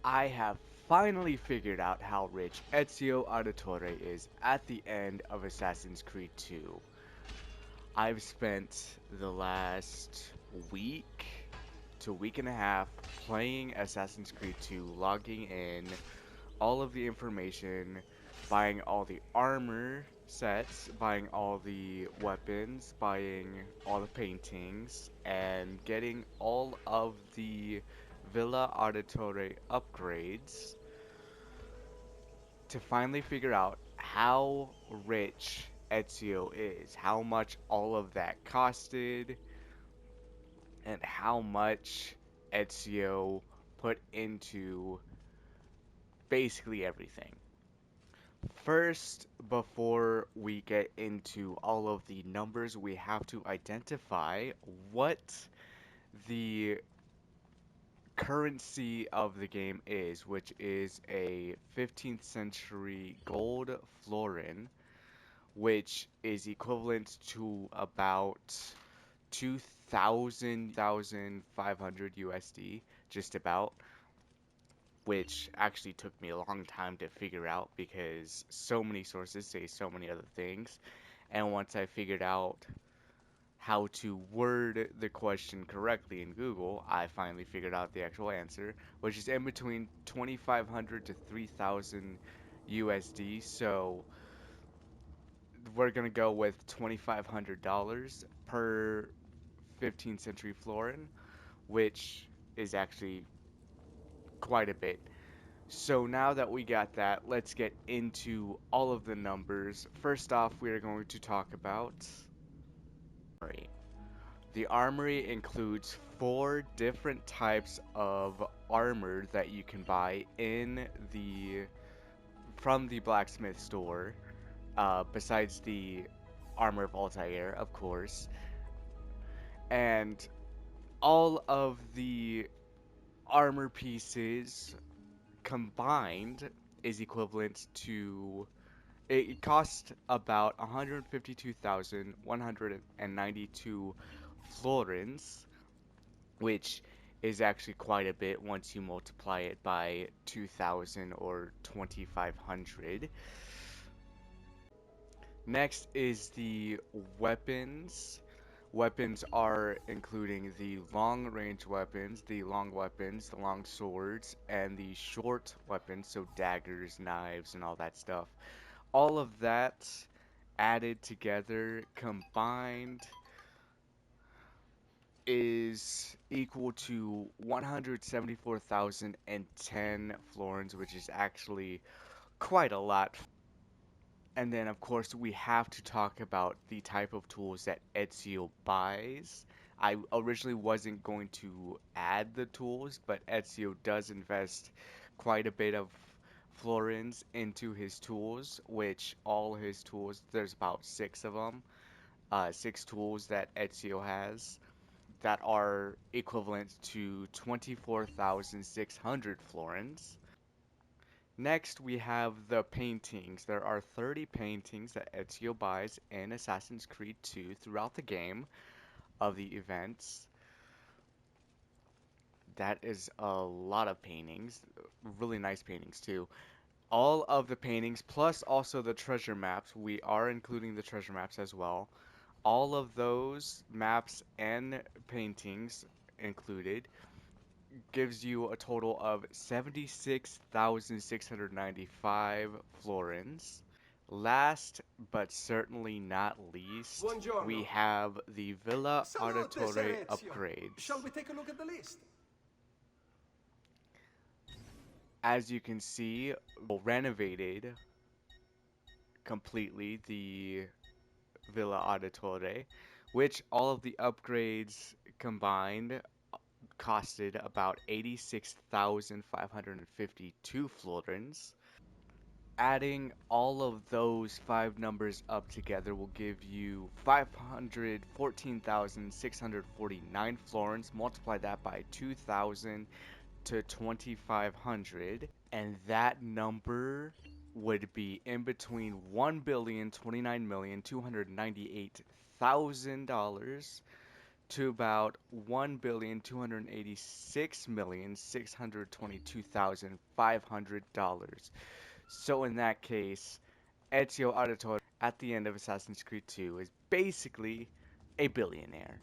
I have finally figured out how rich Ezio Auditore is at the end of Assassin's Creed 2. I've spent the last week to week and a half playing Assassin's Creed 2, logging in all of the information, buying all the armor sets, buying all the weapons, buying all the paintings, and getting all of the Villa Auditore upgrades to finally figure out how rich Ezio is, how much all of that costed, and how much Ezio put into basically everything. First, before we get into all of the numbers, we have to identify what the currency of the game is, which is a 15th century gold florin, which is equivalent to about 2,500 USD, just about, which actually took me a long time to figure out because so many sources say so many other things. And once I figured out how to word the question correctly in Google, I finally figured out the actual answer, which is in between 2,500 to 3,000 USD. So we're gonna go with $2,500 per 15th century florin, which is actually quite a bit. So now that we got that, let's get into all of the numbers. First off, we are going to talk about armory. The armory includes four different types of armor that you can buy in the from the blacksmith store. Besides the armor of Altair, of course, and all of the armor pieces combined is equivalent to it cost about 152,192 florins, which is actually quite a bit once you multiply it by 2,000 or 2,500. Next is the weapons. Weapons are including the long range weapons, the long weapons, the long swords, and the short weapons, so daggers, knives, and all that stuff. All of that added together, combined, is equal to 174,010 florins, which is actually quite a lot. And then, of course, we have to talk about the type of tools that Ezio buys. I originally wasn't going to add the tools, but Ezio does invest quite a bit of florins into his tools, which all his tools, there's about six of them, six tools that Ezio has that are equivalent to 24,600 florins. Next, we have the paintings. There are 30 paintings that Ezio buys in Assassin's Creed 2 throughout the game of the events. That is a lot of paintings, really nice paintings too. All of the paintings, plus also the treasure maps, we are including the treasure maps as well. All of those maps and paintings included gives you a total of 76,695 florins. Last but certainly not least, we Buongiorno. have the Villa Salute, Ser Auditore Ezio. Shall upgrades. we take a look at the list? As you can see, renovated completely the Villa Auditore, which all of the upgrades combined costed about 86,552 florins. Adding all of those five numbers up together will give you 514,649 florins. Multiply that by 2,000 to 2,500, and that number would be in between $1,029,298,000 to about 1,286,622,500 dollars. So in that case, Ezio Auditore at the end of Assassin's Creed 2 is basically a billionaire.